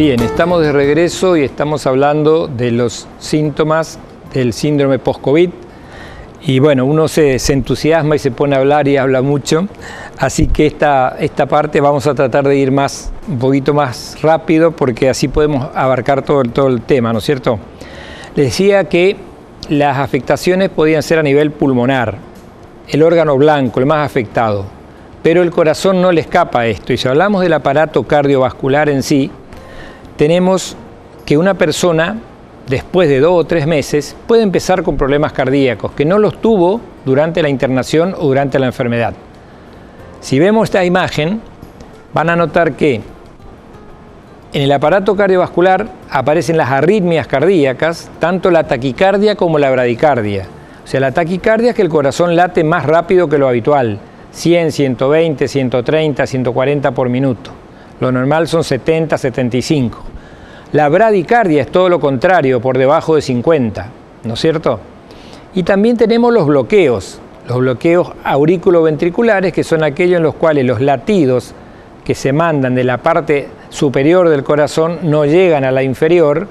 Bien, estamos de regreso y estamos hablando de los síntomas del síndrome post-COVID. Y bueno, uno se entusiasma y se pone a hablar y habla mucho. Así que esta parte vamos a tratar de ir un poquito más rápido porque así podemos abarcar todo el tema, ¿no es cierto? Les decía que las afectaciones podían ser a nivel pulmonar, el órgano blanco, el más afectado. Pero el corazón no le escapa a esto. Y si hablamos del aparato cardiovascular en sí, tenemos que una persona, después de 2 o 3 meses, puede empezar con problemas cardíacos, que no los tuvo durante la internación o durante la enfermedad. Si vemos esta imagen, van a notar que en el aparato cardiovascular aparecen las arritmias cardíacas, tanto la taquicardia como la bradicardia. O sea, la taquicardia es que el corazón late más rápido que lo habitual, 100, 120, 130, 140 por minuto. Lo normal son 70, 75. La bradicardia es todo lo contrario, por debajo de 50, ¿no es cierto? Y también tenemos los bloqueos auriculoventriculares, que son aquellos en los cuales los latidos que se mandan de la parte superior del corazón no llegan a la inferior,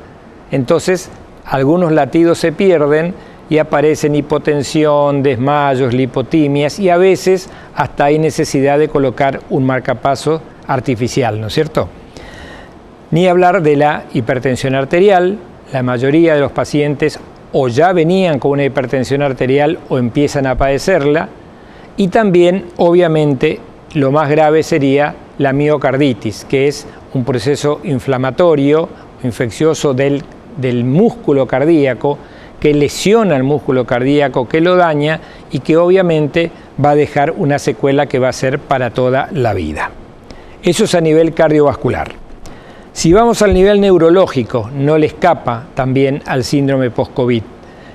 entonces algunos latidos se pierden y aparecen hipotensión, desmayos, lipotimias y a veces hasta hay necesidad de colocar un marcapasos artificial, ¿no es cierto? Ni hablar de la hipertensión arterial. La mayoría de los pacientes o ya venían con una hipertensión arterial o empiezan a padecerla. Y también, obviamente, lo más grave sería la miocarditis, que es un proceso inflamatorio, infeccioso del músculo cardíaco, que lesiona el músculo cardíaco, que lo daña y que obviamente va a dejar una secuela que va a ser para toda la vida. Eso es a nivel cardiovascular. Si vamos al nivel neurológico, no le escapa también al síndrome post-COVID.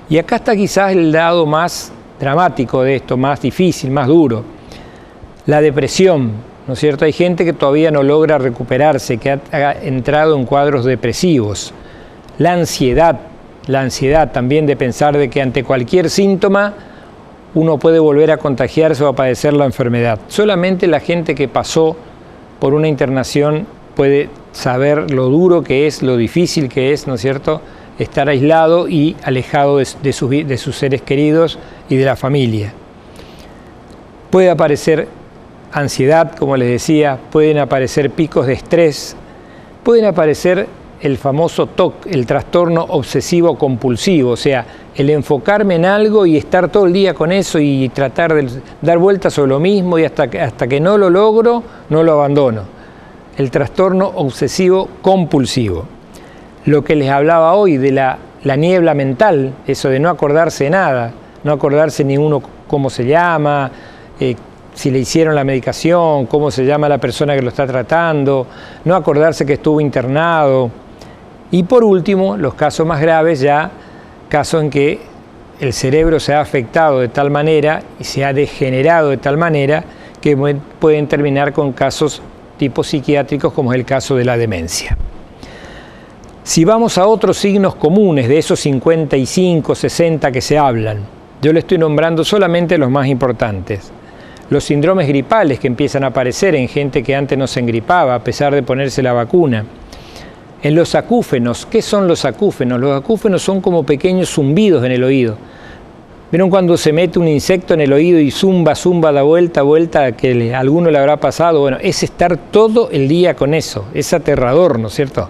Y acá está quizás el lado más dramático de esto, más difícil, más duro. La depresión, ¿no es cierto? Hay gente que todavía no logra recuperarse, que ha entrado en cuadros depresivos. La ansiedad también de pensar de que ante cualquier síntoma uno puede volver a contagiarse o a padecer la enfermedad. Solamente la gente que pasó por una internación puede saber lo duro que es, lo difícil que es, ¿no es cierto?, estar aislado y alejado de sus seres queridos y de la familia. Puede aparecer ansiedad, como les decía, pueden aparecer picos de estrés, pueden aparecer el famoso TOC, el trastorno obsesivo compulsivo, o sea, el enfocarme en algo y estar todo el día con eso y tratar de dar vueltas sobre lo mismo y hasta que no lo logro, no lo abandono. El trastorno obsesivo compulsivo. Lo que les hablaba hoy de la niebla mental, eso de no acordarse de nada, no acordarse ni uno cómo se llama, si le hicieron la medicación, cómo se llama la persona que lo está tratando, no acordarse que estuvo internado. Y por último, los casos más graves, ya casos en que el cerebro se ha afectado de tal manera y se ha degenerado de tal manera que pueden terminar con casos tipo psiquiátricos, como es el caso de la demencia. Si vamos a otros signos comunes de esos 55, 60 que se hablan, yo le estoy nombrando solamente los más importantes. Los síndromes gripales que empiezan a aparecer en gente que antes no se engripaba a pesar de ponerse la vacuna. En los acúfenos, ¿qué son los acúfenos? Los acúfenos son como pequeños zumbidos en el oído. ¿Vieron cuando se mete un insecto en el oído y zumba, da vuelta, que a alguno le habrá pasado? Bueno, es estar todo el día con eso, es aterrador, ¿no es cierto?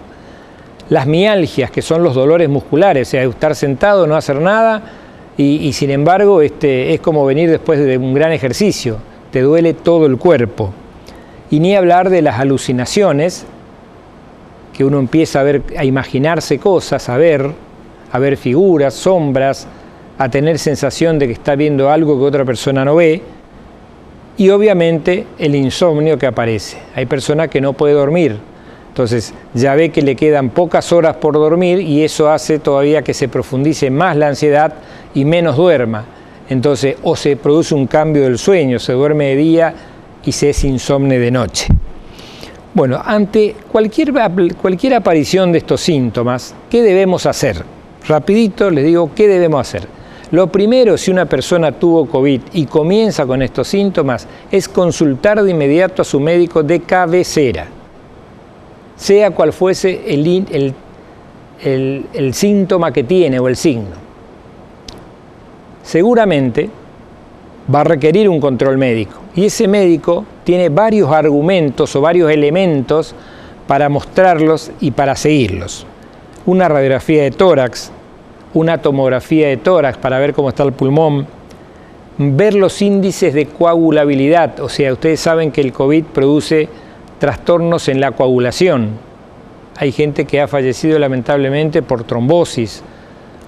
Las mialgias, que son los dolores musculares, o sea, estar sentado, no hacer nada, y sin embargo es como venir después de un gran ejercicio, te duele todo el cuerpo. Y ni hablar de las alucinaciones, que uno empieza a imaginarse cosas, a ver figuras, sombras, a tener sensación de que está viendo algo que otra persona no ve, y obviamente el insomnio que aparece. Hay personas que no pueden dormir, entonces ya ve que le quedan pocas horas por dormir y eso hace todavía que se profundice más la ansiedad y menos duerma. Entonces o se produce un cambio del sueño, se duerme de día y se es insomne de noche. Bueno, ante cualquier aparición de estos síntomas, ¿qué debemos hacer? Rapidito les digo qué debemos hacer. Lo primero, si una persona tuvo COVID y comienza con estos síntomas, es consultar de inmediato a su médico de cabecera. sea cual fuese el síntoma que tiene o el signo. Seguramente va a requerir un control médico y ese médico tiene varios argumentos o varios elementos para mostrarlos y para seguirlos. Una radiografía de tórax, una tomografía de tórax para ver cómo está el pulmón, ver los índices de coagulabilidad, o sea, ustedes saben que el COVID produce trastornos en la coagulación. Hay gente que ha fallecido lamentablemente por trombosis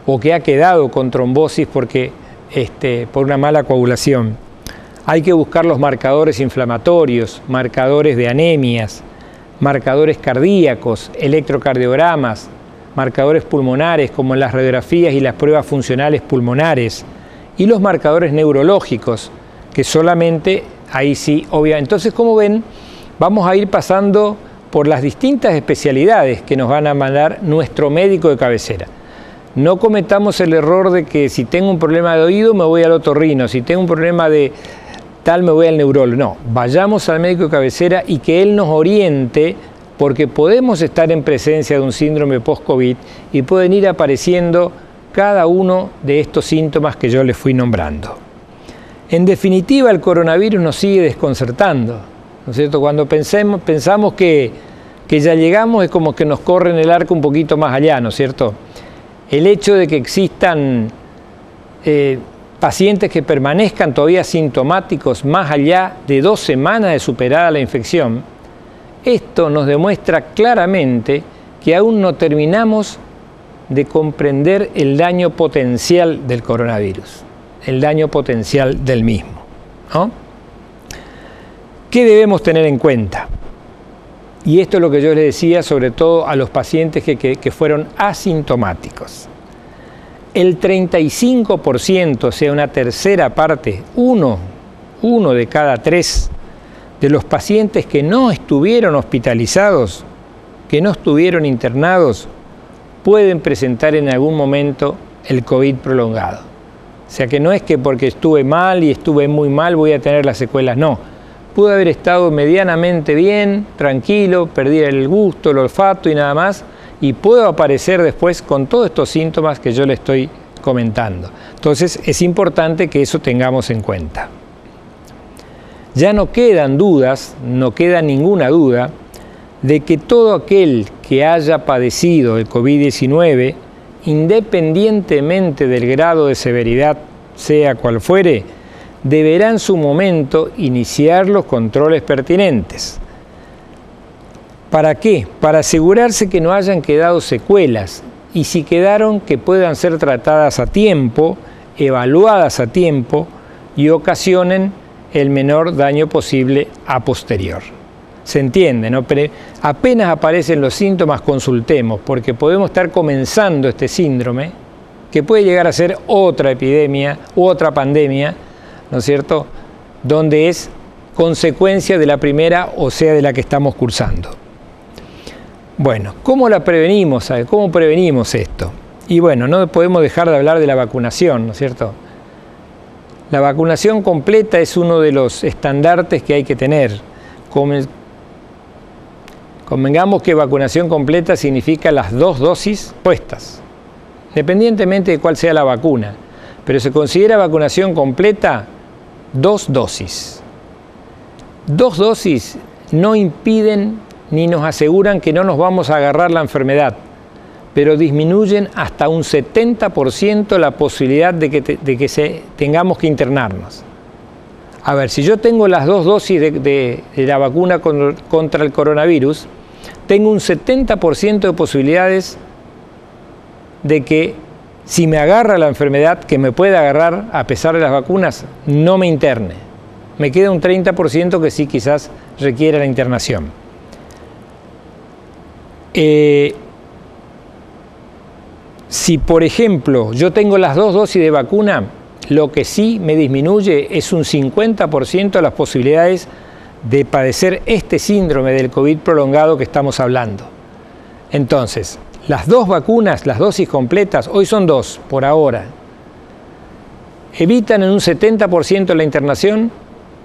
o que ha quedado con trombosis por una mala coagulación. Hay que buscar los marcadores inflamatorios, marcadores de anemias, marcadores cardíacos, electrocardiogramas, marcadores pulmonares como en las radiografías y las pruebas funcionales pulmonares, y los marcadores neurológicos, que solamente ahí sí, obviamente. Entonces, como ven, vamos a ir pasando por las distintas especialidades que nos van a mandar nuestro médico de cabecera. No cometamos el error de que si tengo un problema de oído me voy al otorrino, si tengo un problema de tal me voy al neurólogo. No, vayamos al médico de cabecera y que él nos oriente, porque podemos estar en presencia de un síndrome post-COVID y pueden ir apareciendo cada uno de estos síntomas que yo les fui nombrando. En definitiva, el coronavirus nos sigue desconcertando, ¿no es cierto? Cuando pensamos que ya llegamos, es como que nos corren el arco un poquito más allá, ¿no es cierto? El hecho de que existan pacientes que permanezcan todavía sintomáticos más allá de 2 semanas de superada la infección, esto nos demuestra claramente que aún no terminamos de comprender el daño potencial del coronavirus, el daño potencial del mismo, ¿no? ¿Qué debemos tener en cuenta? Y esto es lo que yo les decía, sobre todo a los pacientes que fueron asintomáticos. El 35%, o sea, una tercera parte, uno de cada 3 de los pacientes que no estuvieron hospitalizados, que no estuvieron internados, pueden presentar en algún momento el COVID prolongado. O sea que no es que porque estuve mal y estuve muy mal voy a tener las secuelas, no. Pude haber estado medianamente bien, tranquilo, perdí el gusto, el olfato y nada más, y puedo aparecer después con todos estos síntomas que yo le estoy comentando. Entonces es importante que eso tengamos en cuenta. Ya no quedan dudas, no queda ninguna duda de que todo aquel que haya padecido el COVID-19, independientemente del grado de severidad, sea cual fuere, deberá en su momento iniciar los controles pertinentes. ¿Para qué? Para asegurarse que no hayan quedado secuelas y si quedaron, que puedan ser tratadas a tiempo, evaluadas a tiempo y ocasionen el menor daño posible a posterior. Se entiende, ¿no? Pero apenas aparecen los síntomas, consultemos, porque podemos estar comenzando este síndrome, que puede llegar a ser otra epidemia u otra pandemia, ¿no es cierto?, donde es consecuencia de la primera, o sea, de la que estamos cursando. Bueno, ¿cómo la prevenimos? ¿Cómo prevenimos esto? Y bueno, no podemos dejar de hablar de la vacunación, ¿no es cierto? La vacunación completa es uno de los estandartes que hay que tener. Convengamos que vacunación completa significa las 2 dosis puestas, independientemente de cuál sea la vacuna. Pero se considera vacunación completa 2 dosis. 2 dosis no impiden ni nos aseguran que no nos vamos a agarrar la enfermedad, pero disminuyen hasta un 70% la posibilidad de que tengamos que internarnos. A ver, si yo tengo las 2 dosis de la vacuna contra el coronavirus, tengo un 70% de posibilidades de que si me agarra la enfermedad, que me puede agarrar a pesar de las vacunas, no me interne. Me queda un 30% que sí quizás requiera la internación. Si por ejemplo yo tengo las 2 dosis de vacuna, lo que sí me disminuye es un 50% las posibilidades de padecer este síndrome del COVID prolongado que estamos hablando. Entonces, las 2 vacunas, las dosis completas, hoy son 2 por ahora, evitan en un 70% la internación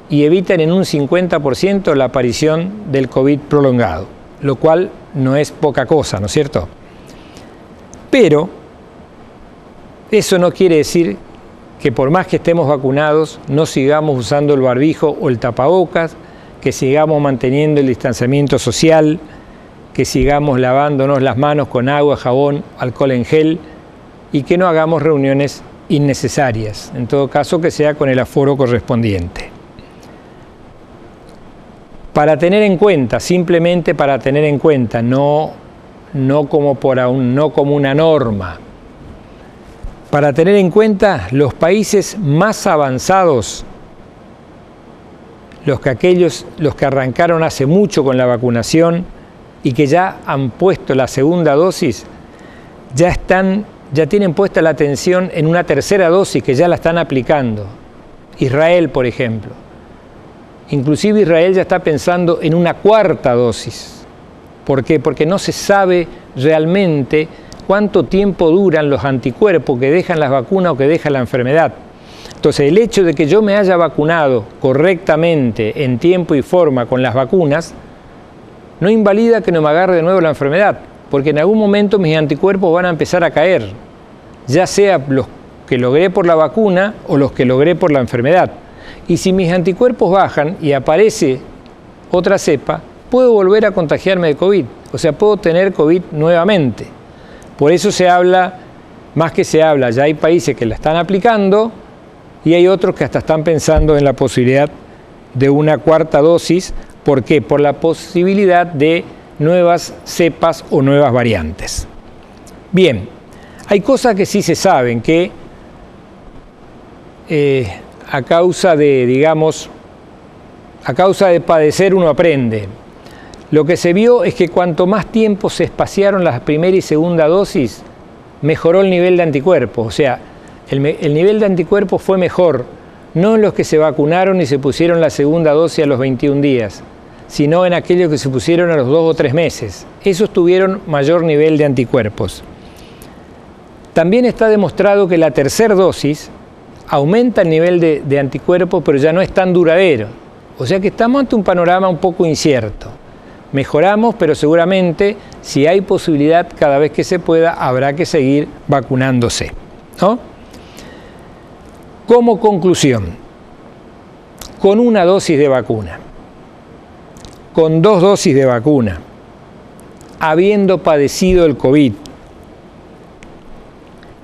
y evitan en un 50% la aparición del COVID prolongado, lo cual no es poca cosa, ¿no es cierto? Pero eso no quiere decir que por más que estemos vacunados, no sigamos usando el barbijo o el tapabocas, que sigamos manteniendo el distanciamiento social, que sigamos lavándonos las manos con agua, jabón, alcohol en gel y que no hagamos reuniones innecesarias, en todo caso que sea con el aforo correspondiente. Para tener en cuenta, simplemente para tener en cuenta, no como una norma. Para tener en cuenta los países más avanzados, los que arrancaron hace mucho con la vacunación y que ya han puesto la segunda dosis, ya tienen puesta la atención en una tercera dosis que ya la están aplicando. Israel, por ejemplo. Inclusive Israel ya está pensando en una cuarta dosis. ¿Por qué? Porque no se sabe realmente cuánto tiempo duran los anticuerpos que dejan las vacunas o que deja la enfermedad. Entonces, el hecho de que yo me haya vacunado correctamente, en tiempo y forma con las vacunas, no invalida que no me agarre de nuevo la enfermedad, porque en algún momento mis anticuerpos van a empezar a caer, ya sea los que logré por la vacuna o los que logré por la enfermedad. Y si mis anticuerpos bajan y aparece otra cepa, puedo volver a contagiarme de COVID, o sea, puedo tener COVID nuevamente. Por eso se habla, más que se habla, ya hay países que la están aplicando y hay otros que hasta están pensando en la posibilidad de una cuarta dosis. ¿Por qué? Por la posibilidad de nuevas cepas o nuevas variantes. Bien, hay cosas que sí se saben, que a causa de padecer uno aprende. Lo que se vio es que cuanto más tiempo se espaciaron las primera y segunda dosis, mejoró el nivel de anticuerpos. O sea, el nivel de anticuerpos fue mejor, no en los que se vacunaron y se pusieron la segunda dosis a los 21 días, sino en aquellos que se pusieron a los 2 o 3 meses. Esos tuvieron mayor nivel de anticuerpos. También está demostrado que la tercera dosis aumenta el nivel de anticuerpos, pero ya no es tan duradero. O sea que estamos ante un panorama un poco incierto. Mejoramos, pero seguramente, si hay posibilidad, cada vez que se pueda, habrá que seguir vacunándose, ¿no? Como conclusión, con una dosis de vacuna, con 2 dosis de vacuna, habiendo padecido el COVID,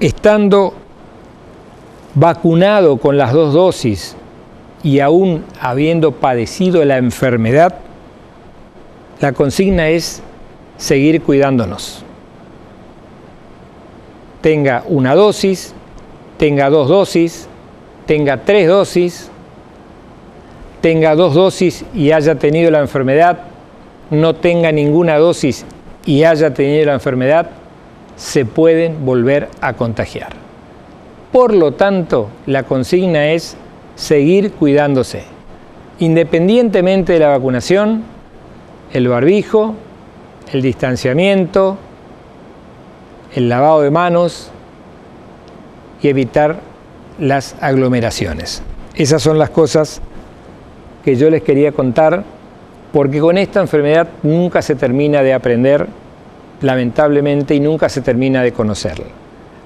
estando vacunado con las 2 dosis y aún habiendo padecido la enfermedad, la consigna es seguir cuidándonos. Tenga una dosis, tenga 2 dosis, tenga 3 dosis, tenga 2 dosis y haya tenido la enfermedad, no tenga ninguna dosis y haya tenido la enfermedad, se pueden volver a contagiar. Por lo tanto, la consigna es seguir cuidándose. Independientemente de la vacunación, el barbijo, el distanciamiento, el lavado de manos y evitar las aglomeraciones. Esas son las cosas que yo les quería contar, porque con esta enfermedad nunca se termina de aprender, lamentablemente, y nunca se termina de conocerla.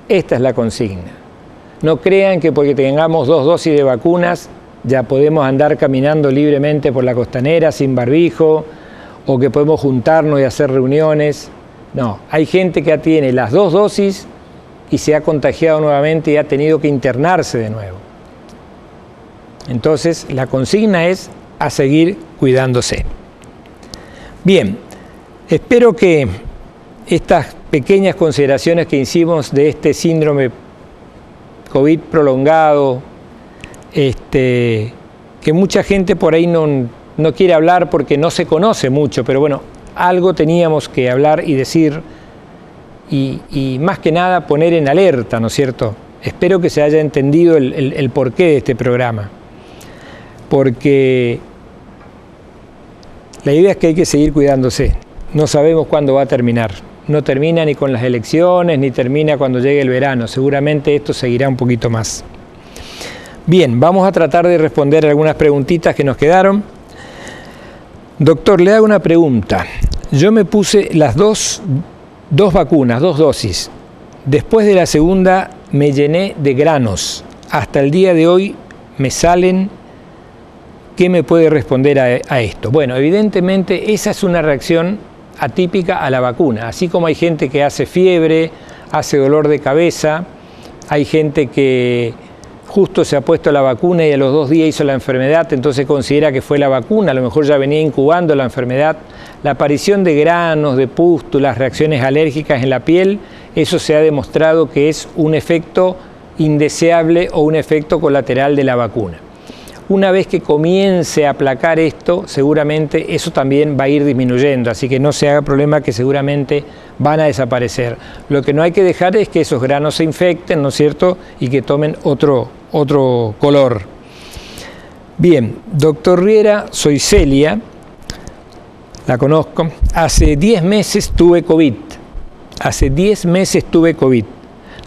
Esta es la consigna. No crean que porque tengamos 2 dosis de vacunas ya podemos andar caminando libremente por la costanera sin barbijo, o que podemos juntarnos y hacer reuniones. No, hay gente que ya tiene las 2 dosis y se ha contagiado nuevamente y ha tenido que internarse de nuevo. Entonces, la consigna es a seguir cuidándose. Bien, espero que estas pequeñas consideraciones que hicimos de este síndrome COVID prolongado, que mucha gente por ahí no quiere hablar porque no se conoce mucho, pero bueno, algo teníamos que hablar y decir y más que nada poner en alerta, ¿no es cierto? Espero que se haya entendido el porqué de este programa, porque la idea es que hay que seguir cuidándose. No sabemos cuándo va a terminar. No termina ni con las elecciones, ni termina cuando llegue el verano. Seguramente esto seguirá un poquito más. Bien, vamos a tratar de responder algunas preguntitas que nos quedaron. Doctor, le hago una pregunta. Yo me puse las dos vacunas, 2 dosis. Después de la segunda me llené de granos. Hasta el día de hoy me salen. ¿Qué me puede responder a esto? Bueno, evidentemente esa es una reacción atípica a la vacuna. Así como hay gente que hace fiebre, hace dolor de cabeza, hay gente que justo se ha puesto la vacuna y a los 2 días hizo la enfermedad, entonces considera que fue la vacuna, a lo mejor ya venía incubando la enfermedad. La aparición de granos, de pústulas, reacciones alérgicas en la piel, eso se ha demostrado que es un efecto indeseable o un efecto colateral de la vacuna. Una vez que comience a aplacar esto, seguramente eso también va a ir disminuyendo, así que no se haga problema que seguramente van a desaparecer. Lo que no hay que dejar es que esos granos se infecten, ¿no es cierto?, y que tomen otro color. Bien, doctor Riera, soy Celia, la conozco. Hace 10 meses tuve COVID. Hace 10 meses tuve COVID.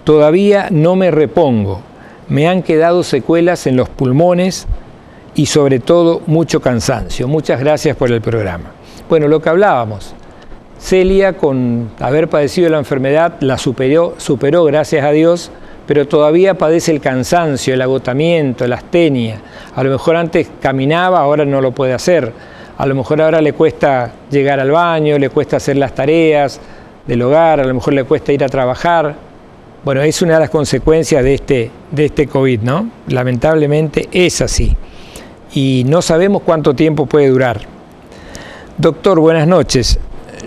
Todavía no me repongo. Me han quedado secuelas en los pulmones y sobre todo mucho cansancio. Muchas gracias por el programa. Bueno, lo que hablábamos, Celia con haber padecido la enfermedad la superó gracias a Dios, pero todavía padece el cansancio, el agotamiento, la astenia. A lo mejor antes caminaba, ahora no lo puede hacer. A lo mejor ahora le cuesta llegar al baño, le cuesta hacer las tareas del hogar, a lo mejor le cuesta ir a trabajar. Bueno, es una de las consecuencias de este COVID, ¿no? Lamentablemente es así. Y no sabemos cuánto tiempo puede durar. Doctor, buenas noches.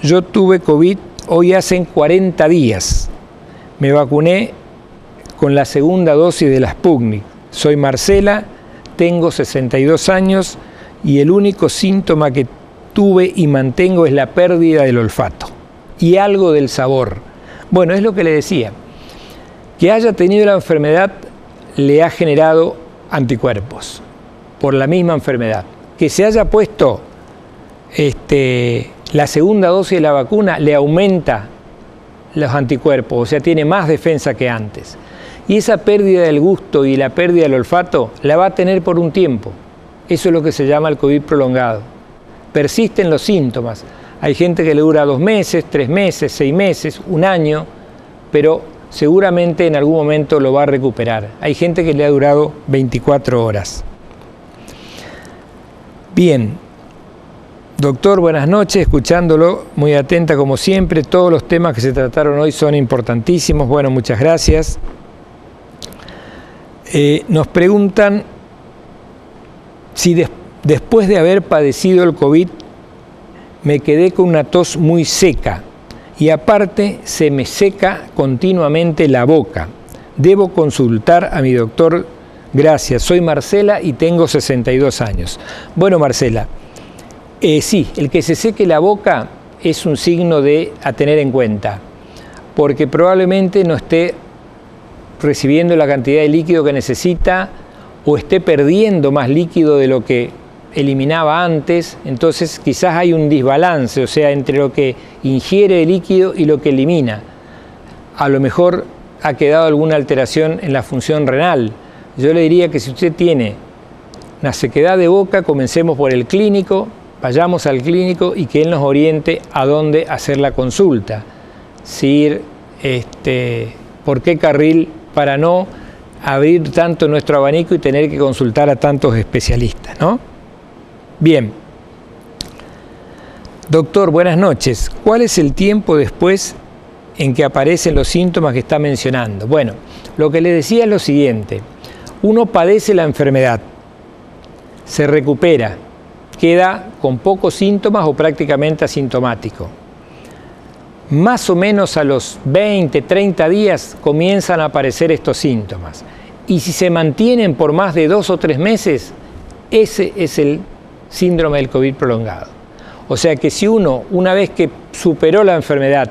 Yo tuve COVID hoy hace 40 días. Me vacuné con la segunda dosis de la Sputnik. Soy Marcela, tengo 62 años y el único síntoma que tuve y mantengo es la pérdida del olfato y algo del sabor. Bueno, es lo que le decía. Que haya tenido la enfermedad le ha generado anticuerpos por la misma enfermedad. Que se haya puesto la segunda dosis de la vacuna le aumenta los anticuerpos, o sea, tiene más defensa que antes. Y esa pérdida del gusto y la pérdida del olfato la va a tener por un tiempo. Eso es lo que se llama el COVID prolongado. Persisten los síntomas. Hay gente que le dura 2 meses, 3 meses, 6 meses, 1 año, pero seguramente en algún momento lo va a recuperar. Hay gente que le ha durado 24 horas. Bien, doctor, buenas noches, escuchándolo, muy atenta como siempre. Todos los temas que se trataron hoy son importantísimos. Bueno, muchas gracias. Nos preguntan si después de haber padecido el COVID me quedé con una tos muy seca y aparte se me seca continuamente la boca. Debo consultar a mi doctor. Gracias, soy Marcela y tengo 62 años. Bueno, Marcela, sí, el que se seque la boca es un signo a tener en cuenta, porque probablemente no esté recibiendo la cantidad de líquido que necesita o esté perdiendo más líquido de lo que eliminaba antes. Entonces quizás hay un desbalance, o sea, entre lo que ingiere de líquido y lo que elimina. A lo mejor ha quedado alguna alteración en la función renal. Yo le diría que si usted tiene una sequedad de boca, comencemos por el clínico, vayamos al clínico y que él nos oriente a dónde hacer la consulta. Si ir, por qué carril, para no abrir tanto nuestro abanico y tener que consultar a tantos especialistas, ¿no? Bien. Doctor, buenas noches. ¿Cuál es el tiempo después en que aparecen los síntomas que está mencionando? Bueno, lo que le decía es lo siguiente. Uno padece la enfermedad, se recupera, queda con pocos síntomas o prácticamente asintomático. Más o menos a los 20, 30 días comienzan a aparecer estos síntomas. Y si se mantienen por más de 2 o 3 meses, ese es el síndrome del COVID prolongado. O sea que si uno, una vez que superó la enfermedad,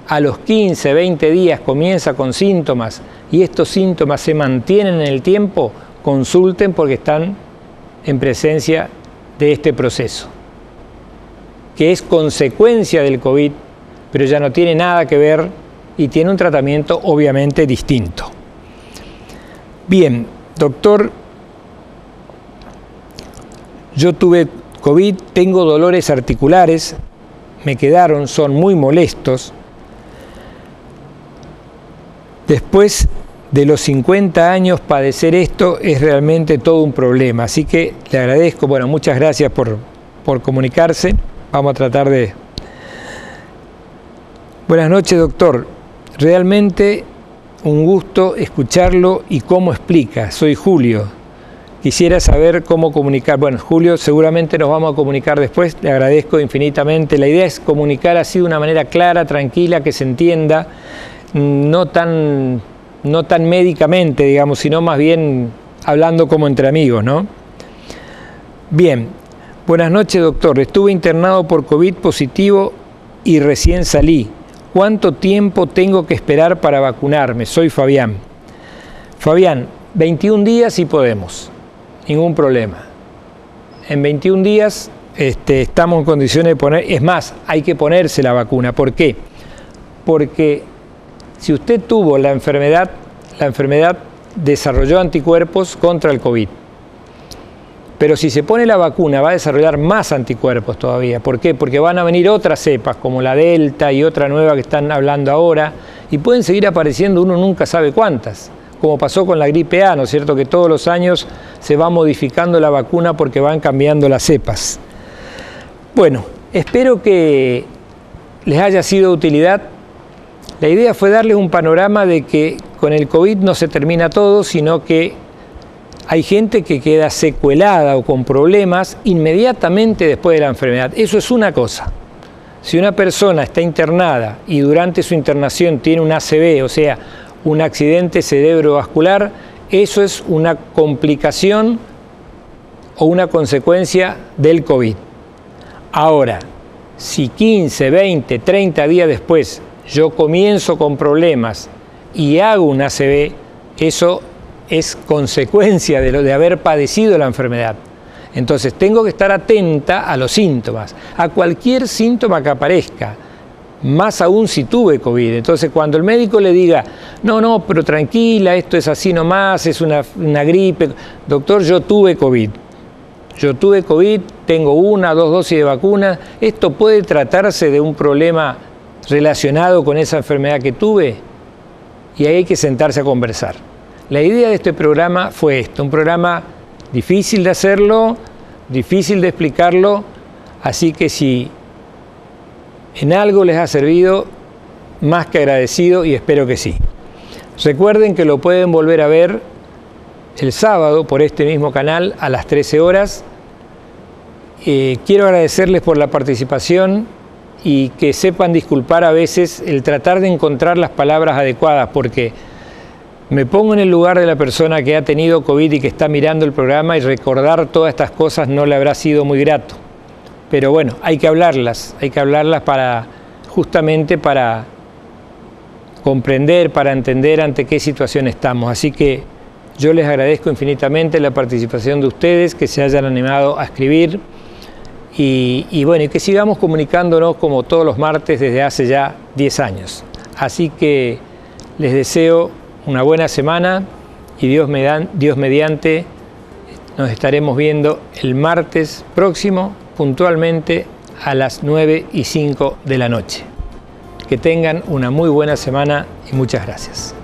a los 15, 20 días comienza con síntomas y estos síntomas se mantienen en el tiempo, consulten porque están en presencia de este proceso, que es consecuencia del COVID, pero ya no tiene nada que ver y tiene un tratamiento obviamente distinto. Bien, doctor, yo tuve COVID, tengo dolores articulares, me quedaron son muy molestos. Después de los 50 años padecer esto es realmente todo un problema. Así que le agradezco, bueno, muchas gracias por comunicarse. Vamos a tratar de... Buenas noches, doctor. Realmente un gusto escucharlo y cómo explica. Soy Julio. Quisiera saber cómo comunicar. Bueno, Julio, seguramente nos vamos a comunicar después. Le agradezco infinitamente. La idea es comunicar así de una manera clara, tranquila, que se entienda, no tan médicamente, digamos, sino más bien hablando como entre amigos, ¿no? Bien. Buenas noches, doctor. Estuve internado por COVID positivo y recién salí. ¿Cuánto tiempo tengo que esperar para vacunarme? Soy Fabián. Fabián, 21 días y podemos. Ningún problema. En 21 días estamos en condiciones de poner, es más, hay que ponerse la vacuna. ¿Por qué? Porque si usted tuvo la enfermedad desarrolló anticuerpos contra el COVID. Pero si se pone la vacuna va a desarrollar más anticuerpos todavía. ¿Por qué? Porque van a venir otras cepas como la Delta y otra nueva que están hablando ahora y pueden seguir apareciendo, uno nunca sabe cuántas. Como pasó con la gripe A, ¿no es cierto? Que todos los años se va modificando la vacuna porque van cambiando las cepas. Bueno, espero que les haya sido de utilidad. La idea fue darles un panorama de que con el COVID no se termina todo, sino que hay gente que queda secuelada o con problemas inmediatamente después de la enfermedad. Eso es una cosa. Si una persona está internada y durante su internación tiene un ACV, o sea, un accidente cerebrovascular, eso es una complicación o una consecuencia del COVID. Ahora, si 15, 20, 30 días después yo comienzo con problemas y hago un ACV, eso es consecuencia de haber padecido la enfermedad. Entonces tengo que estar atenta a los síntomas, a cualquier síntoma que aparezca. Más aún si tuve COVID. Entonces cuando el médico le diga, no, pero tranquila, esto es así nomás, es una gripe. Doctor, yo tuve COVID. Tengo 1 o 2 dosis de vacuna. ¿Esto puede tratarse de un problema relacionado con esa enfermedad que tuve? Y ahí hay que sentarse a conversar. La idea de este programa fue esto, un programa difícil de hacerlo, difícil de explicarlo, así que si en algo les ha servido, más que agradecido y espero que sí. Recuerden que lo pueden volver a ver el sábado por este mismo canal a las 13 horas. Quiero agradecerles por la participación y que sepan disculpar a veces el tratar de encontrar las palabras adecuadas, porque me pongo en el lugar de la persona que ha tenido COVID y que está mirando el programa y recordar todas estas cosas no le habrá sido muy grato. Pero bueno, hay que hablarlas justamente para comprender, para entender ante qué situación estamos. Así que yo les agradezco infinitamente la participación de ustedes, que se hayan animado a escribir y bueno, y que sigamos comunicándonos como todos los martes desde hace ya 10 años. Así que les deseo una buena semana y Dios mediante nos estaremos viendo el martes próximo puntualmente a las 9:05 de la noche. Que tengan una muy buena semana y muchas gracias.